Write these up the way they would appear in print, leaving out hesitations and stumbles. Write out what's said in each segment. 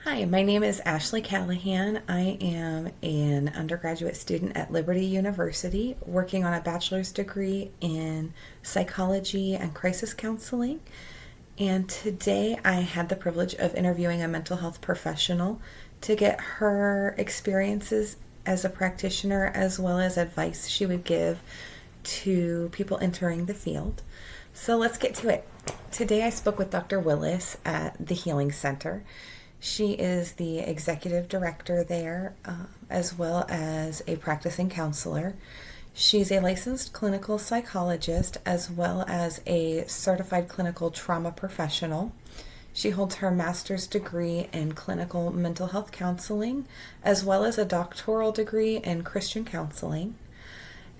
Hi, my name is Ashley Callahan. I am an undergraduate student at Liberty University working on a bachelor's degree in psychology and crisis counseling. And today I had the privilege of interviewing a mental health professional to get her experiences as a practitioner as well as advice she would give to people entering the field. So let's get to it. Today I spoke with Dr. Willis at the Healing Center. She is the executive director there, as well as a practicing counselor. She's a licensed clinical psychologist as well as a certified clinical trauma professional. She holds her master's degree in clinical mental health counseling as well as a doctoral degree in Christian counseling.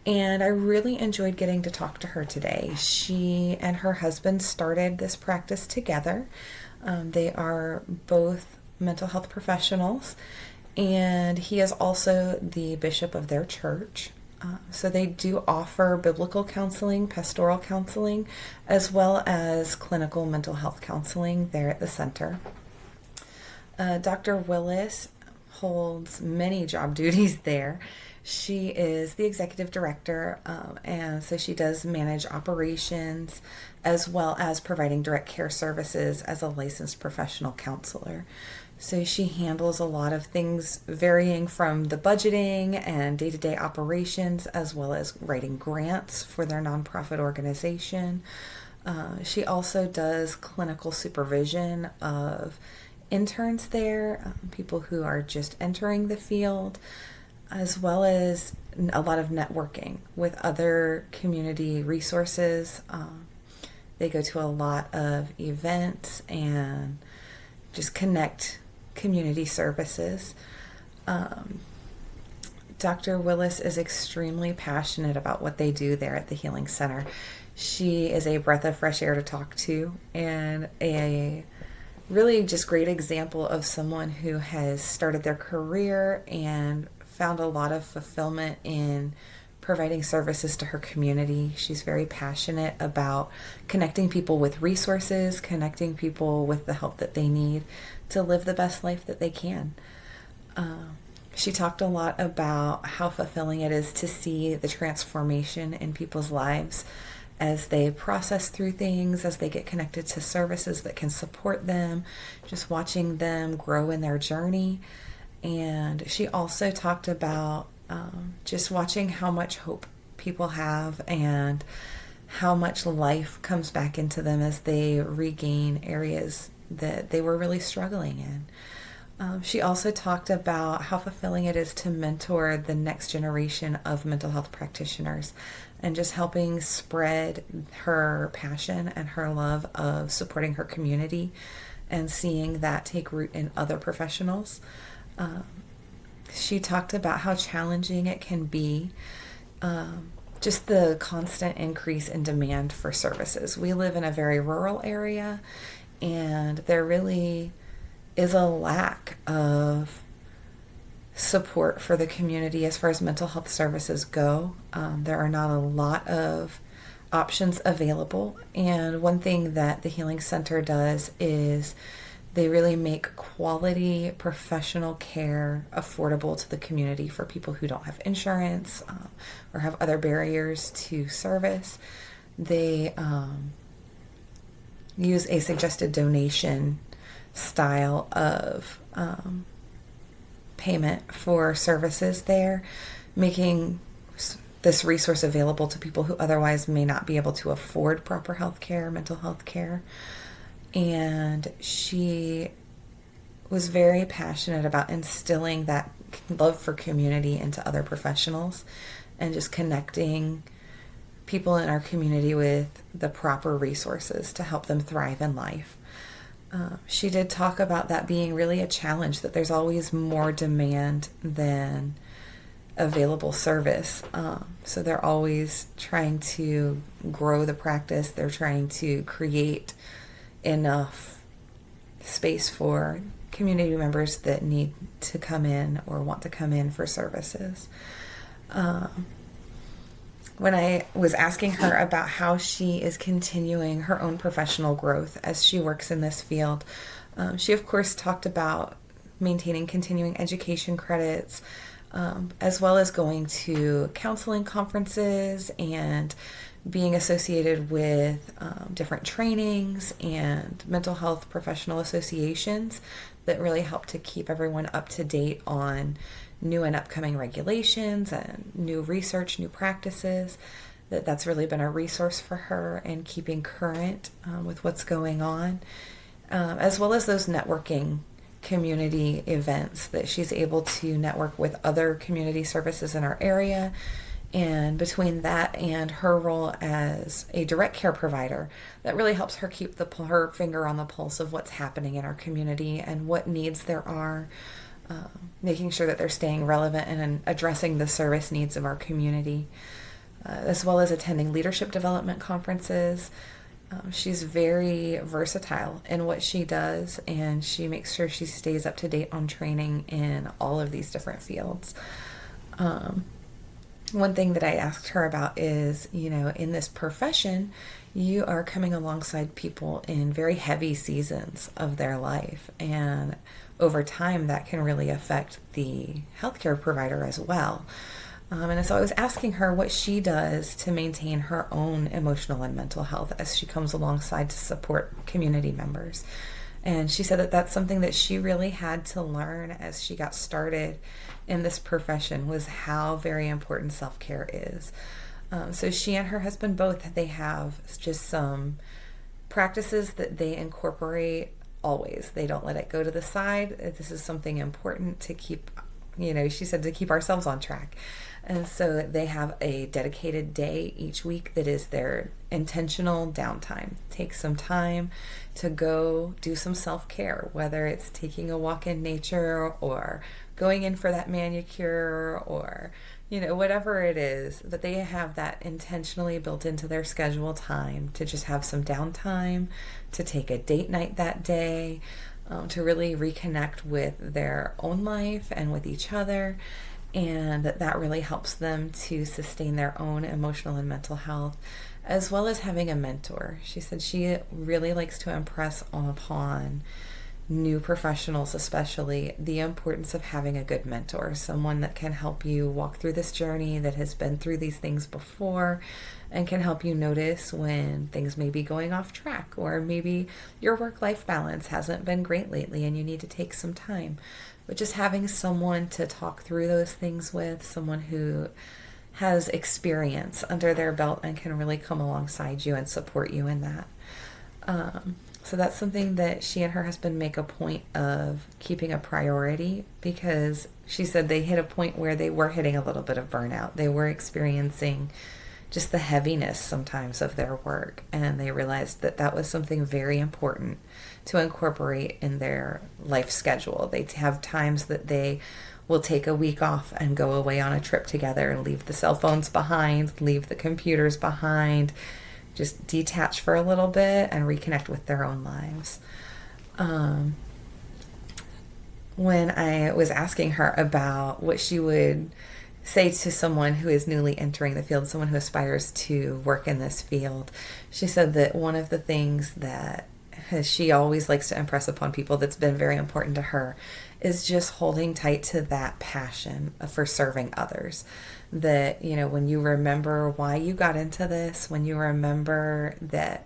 And I really enjoyed getting to talk to her today. She and her husband started this practice together. They are both mental health professionals, and he is also the bishop of their church. So they do offer biblical counseling, pastoral counseling, as well as clinical mental health counseling there at the center. Dr. Willis holds many job duties there. She is the executive director, and so she does manage operations as well as providing direct care services as a licensed professional counselor. So she handles a lot of things varying from the budgeting and day-to-day operations as well as writing grants for their nonprofit organization. She also does clinical supervision of interns there, people who are just entering the field, as well as a lot of networking with other community resources. They go to a lot of events and just connect community services. Dr. Willis is extremely passionate about what they do there at the Healing Center. She is a breath of fresh air to talk to and a really just great example of someone who has started their career and found a lot of fulfillment in providing services to her community. She's very passionate about connecting people with resources, connecting people with the help that they need to live the best life that they can. She talked a lot about how fulfilling it is to see the transformation in people's lives as they process through things, as they get connected to services that can support them, just watching them grow in their journey. And she also talked about just watching how much hope people have and how much life comes back into them as they regain areas that they were really struggling in. She also talked about how fulfilling it is to mentor the next generation of mental health practitioners and just helping spread her passion and her love of supporting her community and seeing that take root in other professionals. She talked about how challenging it can be, just the constant increase in demand for services. We live in a very rural area, and there really is a lack of support for the community as far as mental health services go. There are not a lot of options available, and one thing that the Healing Center does is they really make quality professional care affordable to the community for people who don't have insurance or have other barriers to service. They use a suggested donation style of payment for services there, making this resource available to people who otherwise may not be able to afford proper health care, mental health care. And she was very passionate about instilling that love for community into other professionals and just connecting people in our community with the proper resources to help them thrive in life. She did talk about that being really a challenge, that there's always more demand than available service. So they're always trying to grow the practice. They're trying to create enough space for community members that need to come in or want to come in for services. When I was asking her about how she is continuing her own professional growth as she works in this field, she of course talked about maintaining continuing education credits, as well as going to counseling conferences and being associated with different trainings and mental health professional associations that really help to keep everyone up to date on new and upcoming regulations and new research, new practices. That's really been a resource for her in keeping current with what's going on, as well as those networking community events that she's able to network with other community services in our area. And between that and her role as a direct care provider, that really helps her keep her finger on the pulse of what's happening in our community and what needs there are, making sure that they're staying relevant and addressing the service needs of our community, as well as attending leadership development conferences. She's very versatile in what she does, and she makes sure she stays up to date on training in all of these different fields. One thing that I asked her about is, in this profession, you are coming alongside people in very heavy seasons of their life, and over time that can really affect the healthcare provider as well. And so I was asking her what she does to maintain her own emotional and mental health as she comes alongside to support community members. And she said that that's something that she really had to learn as she got started in this profession, was how very important self-care is. So she and her husband both, they have just some practices that they incorporate always. They don't let it go to the side. This is something important to keep, she said, to keep ourselves on track. And so they have a dedicated day each week that is their intentional downtime. Take some time to go do some self-care, whether it's taking a walk in nature or going in for that manicure or, whatever it is, that they have that intentionally built into their schedule time to just have some downtime, to take a date night that day, to really reconnect with their own life and with each other. And that really helps them to sustain their own emotional and mental health, as well as having a mentor. She said she really likes to impress upon new professionals, especially, the importance of having a good mentor, someone that can help you walk through this journey, that has been through these things before, and can help you notice when things may be going off track, or maybe your work-life balance hasn't been great lately and you need to take some time. But just having someone to talk through those things with, someone who has experience under their belt and can really come alongside you and support you in that. So that's something that she and her husband make a point of keeping a priority, because she said they hit a point where they were hitting a little bit of burnout. They were experiencing just the heaviness sometimes of their work, and they realized that that was something very important to incorporate in their life schedule. They have times that they will take a week off and go away on a trip together and leave the cell phones behind, leave the computers behind, just detach for a little bit and reconnect with their own lives. When I was asking her about what she would say to someone who is newly entering the field, someone who aspires to work in this field, she said that one of the things that she always likes to impress upon people that's been very important to her is just holding tight to that passion for serving others. That, when you remember why you got into this, when you remember that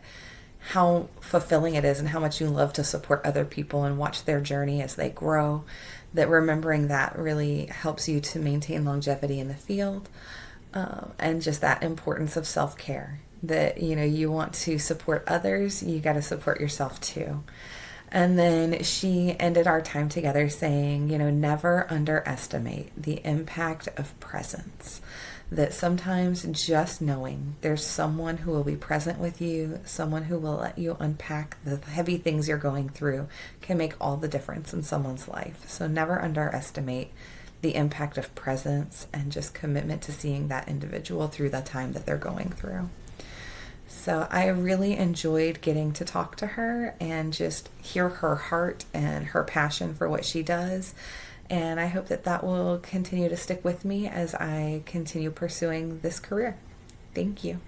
how fulfilling it is and how much you love to support other people and watch their journey as they grow, that remembering that really helps you to maintain longevity in the field, and just that importance of self-care. That, you want to support others, you got to support yourself too. And then she ended our time together saying, never underestimate the impact of presence. That sometimes just knowing there's someone who will be present with you, someone who will let you unpack the heavy things you're going through, can make all the difference in someone's life. So never underestimate the impact of presence and just commitment to seeing that individual through the time that they're going through. So I really enjoyed getting to talk to her and just hear her heart and her passion for what she does. And I hope that that will continue to stick with me as I continue pursuing this career. Thank you.